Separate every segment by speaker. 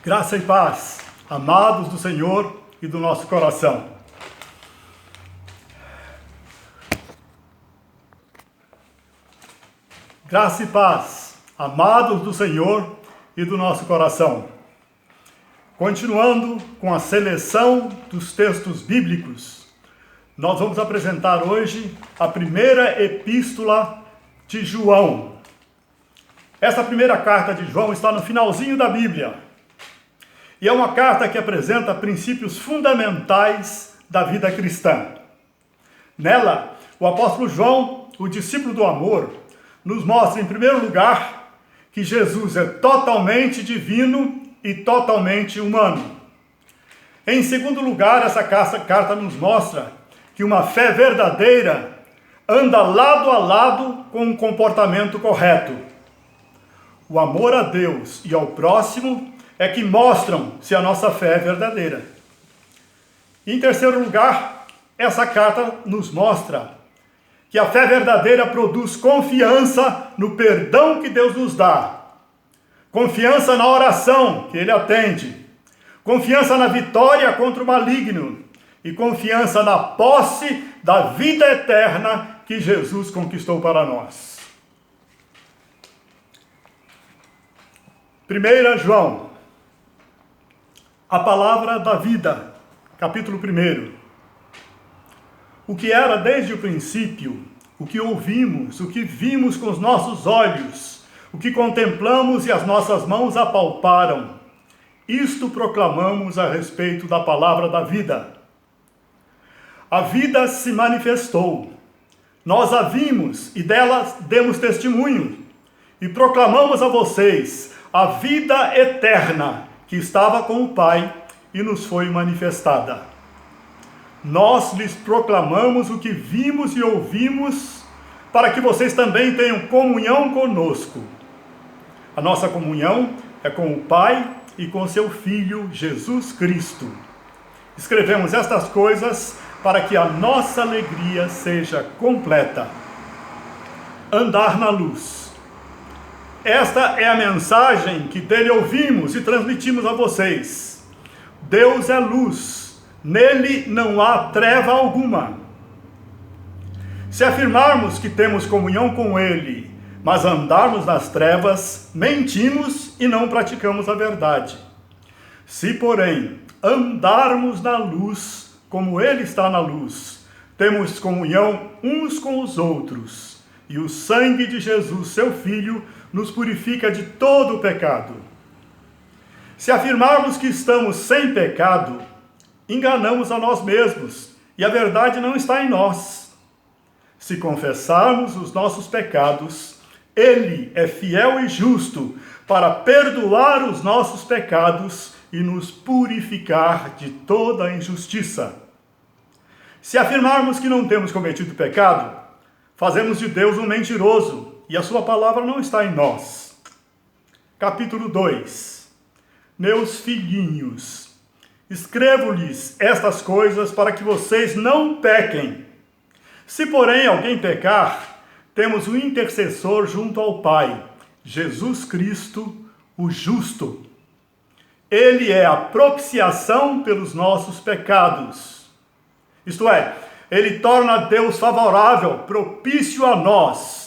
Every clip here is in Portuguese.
Speaker 1: Graça e paz, amados do Senhor e do nosso coração. Graça e paz, amados do Senhor e do nosso coração. Continuando com a seleção dos textos bíblicos, nós vamos apresentar hoje a primeira epístola de João. Essa primeira carta de João está no finalzinho da Bíblia. E é uma carta que apresenta princípios fundamentais da vida cristã. Nela, o apóstolo João, o discípulo do amor, nos mostra, em primeiro lugar, que Jesus é totalmente divino e totalmente humano. Em segundo lugar, essa carta nos mostra que uma fé verdadeira anda lado a lado com um comportamento correto. O amor a Deus e ao próximo é que mostram se a nossa fé é verdadeira. Em terceiro lugar, essa carta nos mostra que a fé verdadeira produz confiança no perdão que Deus nos dá, confiança na oração que Ele atende, confiança na vitória contra o maligno e confiança na posse da vida eterna que Jesus conquistou para nós. 1 João, a palavra da vida, capítulo 1. O que era desde o princípio, o que ouvimos, o que vimos com os nossos olhos, o que contemplamos e as nossas mãos apalparam, isto proclamamos a respeito da palavra da vida. A vida se manifestou, nós a vimos e dela demos testemunho, e proclamamos a vocês a vida eterna que estava com o Pai e nos foi manifestada. Nós lhes proclamamos o que vimos e ouvimos, para que vocês também tenham comunhão conosco. A nossa comunhão é com o Pai e com seu Filho Jesus Cristo. Escrevemos estas coisas para que a nossa alegria seja completa. Andar na luz. Esta é a mensagem que dele ouvimos e transmitimos a vocês. Deus é luz, nele não há treva alguma. Se afirmarmos que temos comunhão com ele, mas andarmos nas trevas, mentimos e não praticamos a verdade. Se, porém, andarmos na luz, como ele está na luz, temos comunhão uns com os outros, e o sangue de Jesus, seu Filho, nos purifica de todo o pecado. Se afirmarmos que estamos sem pecado, enganamos a nós mesmos, e a verdade não está em nós. Se confessarmos os nossos pecados, ele é fiel e justo para perdoar os nossos pecados e nos purificar de toda a injustiça. Se afirmarmos que não temos cometido pecado, fazemos de Deus um mentiroso, e a sua palavra não está em nós. Capítulo 2. Meus filhinhos, escrevo-lhes estas coisas para que vocês não pequem. Se, porém, alguém pecar, temos um intercessor junto ao Pai, Jesus Cristo, o justo. Ele é a propiciação pelos nossos pecados. Isto é, ele torna Deus favorável, propício a nós.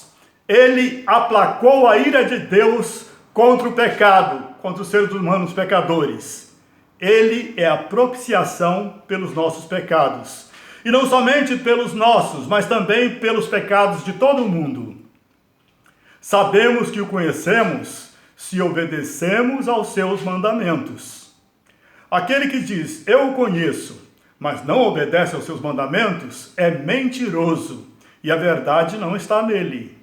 Speaker 1: Ele aplacou a ira de Deus contra o pecado, contra os seres humanos pecadores. Ele é a propiciação pelos nossos pecados. E não somente pelos nossos, mas também pelos pecados de todo o mundo. Sabemos que o conhecemos se obedecemos aos seus mandamentos. Aquele que diz, eu o conheço, mas não obedece aos seus mandamentos, é mentiroso, e a verdade não está nele.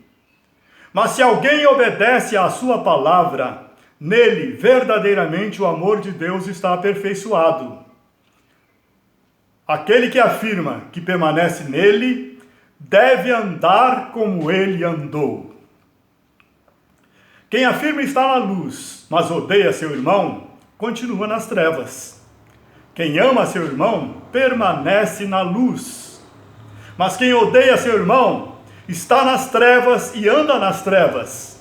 Speaker 1: Mas se alguém obedece à sua palavra, nele verdadeiramente o amor de Deus está aperfeiçoado. Aquele que afirma que permanece nele, deve andar como ele andou. Quem afirma estar na luz, mas odeia seu irmão, continua nas trevas. Quem ama seu irmão, permanece na luz. Mas quem odeia seu irmão, está nas trevas e anda nas trevas.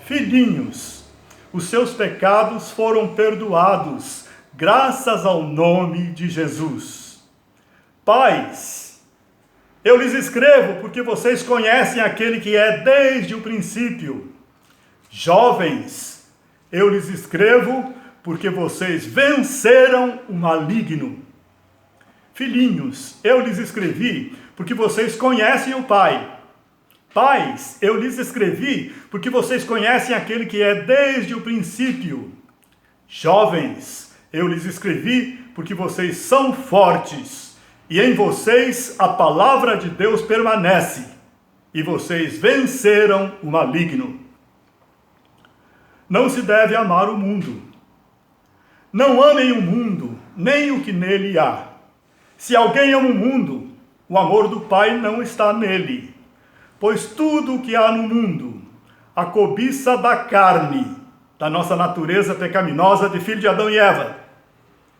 Speaker 1: Filhinhos, os seus pecados foram perdoados, graças ao nome de Jesus. Pais, eu lhes escrevo porque vocês conhecem aquele que é desde o princípio. Jovens, eu lhes escrevo porque vocês venceram o maligno. Filhinhos, eu lhes escrevi porque vocês conhecem o Pai. Pais, eu lhes escrevi porque vocês conhecem aquele que é desde o princípio. Jovens, eu lhes escrevi porque vocês são fortes, e em vocês a palavra de Deus permanece, e vocês venceram o maligno. Não se deve amar o mundo. Não amem o mundo, nem o que nele há. Se alguém ama o mundo, o amor do Pai não está nele. Pois tudo o que há no mundo, a cobiça da carne, da nossa natureza pecaminosa de filho de Adão e Eva,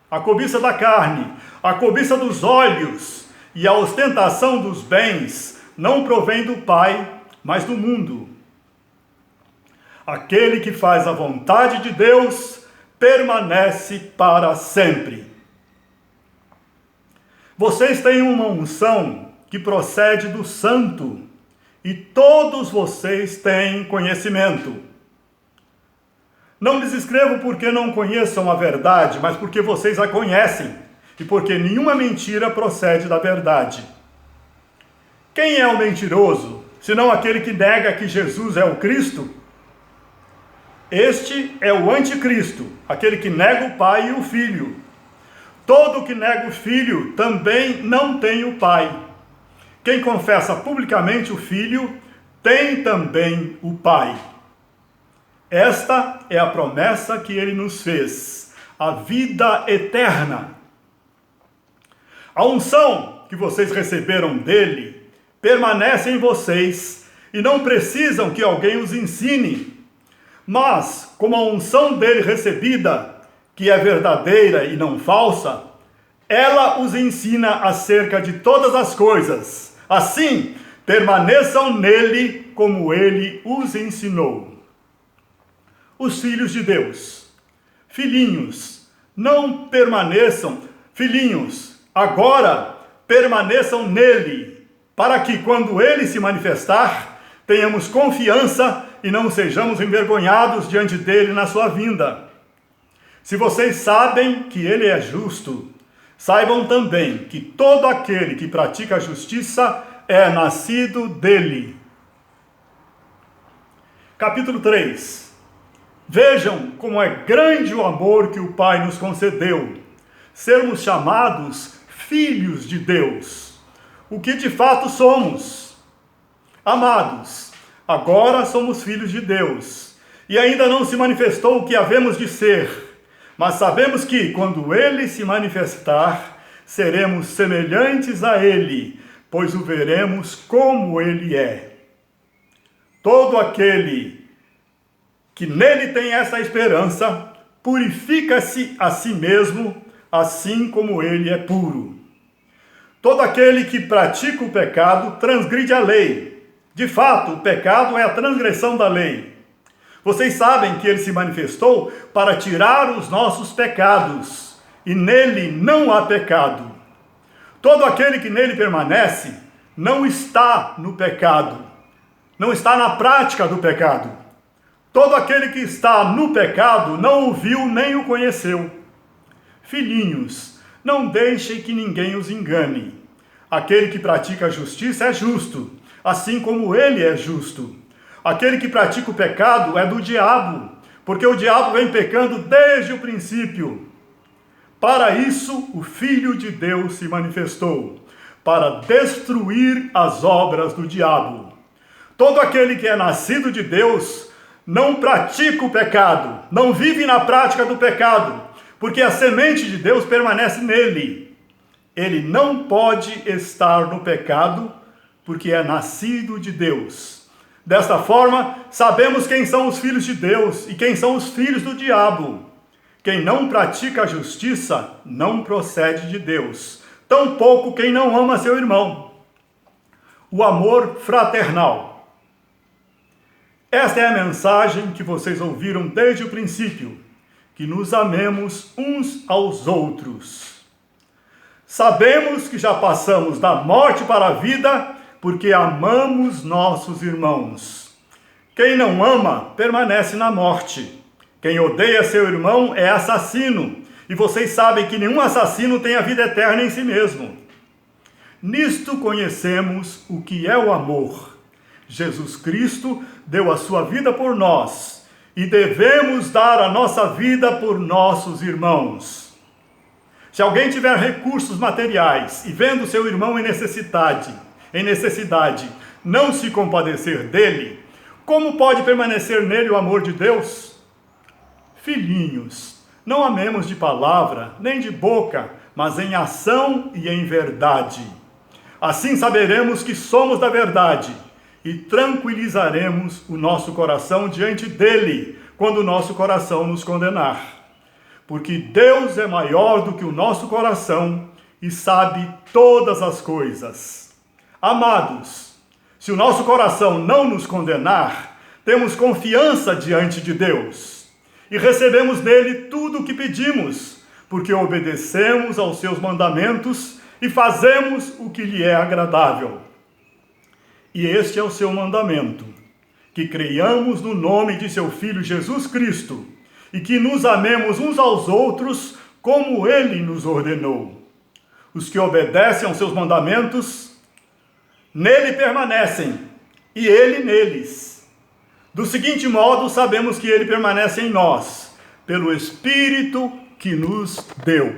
Speaker 1: a cobiça da carne, a cobiça dos olhos e a ostentação dos bens, não provém do Pai, mas do mundo. Aquele que faz a vontade de Deus permanece para sempre. Vocês têm uma unção que procede do Santo, e todos vocês têm conhecimento. Não lhes escrevo porque não conheçam a verdade, mas porque vocês a conhecem, e porque nenhuma mentira procede da verdade. Quem é o mentiroso, senão aquele que nega que Jesus é o Cristo? Este é o anticristo, aquele que nega o Pai e o Filho. Todo que nega o Filho também não tem o Pai. Quem confessa publicamente o Filho, tem também o Pai. Esta é a promessa que ele nos fez, a vida eterna. A unção que vocês receberam dele permanece em vocês e não precisam que alguém os ensine. Mas, como a unção dele recebida, que é verdadeira e não falsa, ela os ensina acerca de todas as coisas. Assim, permaneçam nele como ele os ensinou. Os filhos de Deus. Filhinhos, não permaneçam. Filhinhos, agora permaneçam nele, para que quando ele se manifestar, tenhamos confiança e não sejamos envergonhados diante dele na sua vinda. Se vocês sabem que ele é justo, saibam também que todo aquele que pratica a justiça é nascido dele. Capítulo 3. Vejam como é grande o amor que o Pai nos concedeu, sermos chamados filhos de Deus, o que de fato somos. Amados, agora somos filhos de Deus, e ainda não se manifestou o que havemos de ser. Mas sabemos que, quando ele se manifestar, seremos semelhantes a ele, pois o veremos como ele é. Todo aquele que nele tem essa esperança, purifica-se a si mesmo, assim como ele é puro. Todo aquele que pratica o pecado transgride a lei. De fato, o pecado é a transgressão da lei. Vocês sabem que ele se manifestou para tirar os nossos pecados, e nele não há pecado. Todo aquele que nele permanece não está no pecado, não está na prática do pecado. Todo aquele que está no pecado não o viu nem o conheceu. Filhinhos, não deixem que ninguém os engane. Aquele que pratica a justiça é justo, assim como ele é justo. Aquele que pratica o pecado é do diabo, porque o diabo vem pecando desde o princípio. Para isso, o Filho de Deus se manifestou, para destruir as obras do diabo. Todo aquele que é nascido de Deus não pratica o pecado, não vive na prática do pecado, porque a semente de Deus permanece nele. Ele não pode estar no pecado, porque é nascido de Deus. Desta forma, sabemos quem são os filhos de Deus e quem são os filhos do diabo. Quem não pratica a justiça não procede de Deus, tampouco quem não ama seu irmão. O amor fraternal. Esta é a mensagem que vocês ouviram desde o princípio, que nos amemos uns aos outros. Sabemos que já passamos da morte para a vida, porque amamos nossos irmãos. Quem não ama, permanece na morte. Quem odeia seu irmão é assassino, e vocês sabem que nenhum assassino tem a vida eterna em si mesmo. Nisto conhecemos o que é o amor. Jesus Cristo deu a sua vida por nós, e devemos dar a nossa vida por nossos irmãos. Se alguém tiver recursos materiais e vendo seu irmão em necessidade, não se compadecer dele, como pode permanecer nele o amor de Deus? Filhinhos, não amemos de palavra, nem de boca, mas em ação e em verdade. Assim saberemos que somos da verdade e tranquilizaremos o nosso coração diante dele, quando o nosso coração nos condenar. Porque Deus é maior do que o nosso coração e sabe todas as coisas. Amados, se o nosso coração não nos condenar, temos confiança diante de Deus e recebemos nele tudo o que pedimos, porque obedecemos aos seus mandamentos e fazemos o que lhe é agradável. E este é o seu mandamento, que creiamos no nome de seu Filho Jesus Cristo e que nos amemos uns aos outros como ele nos ordenou. Os que obedecem aos seus mandamentos, nele permanecem, e ele neles. Do seguinte modo, sabemos que ele permanece em nós, pelo Espírito que nos deu.